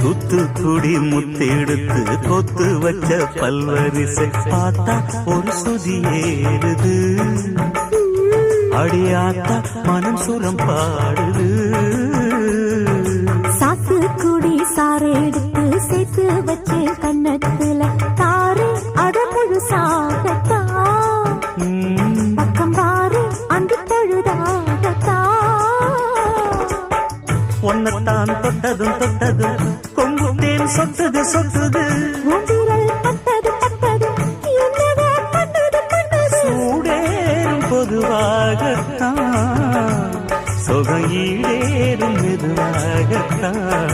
தூத்துக்குடி முத்தெடுத்து கொத்து வச்ச பல்வரிசை பார்த்தா ஒரு சுதி ஏறுது. அடியாத்தா மனம் சுரம் பாடுது. சாத்துக்குடி சாறு எடுத்து சேர்த்து வச்சு கண்ணத்துல தாரு அடமுழு சாகத்தா பக்கம் பாரு அங்கு பழுதாகத்தா. ஒன்னத்தான் தொட்டதும் தொட்டதும் கொங்கும் தேன் சொட்டுது சொட்டுது. சூடேறும் பொதுவாகத்தான் சுகம் ஈடேறும் மெதுவாகத்தான்.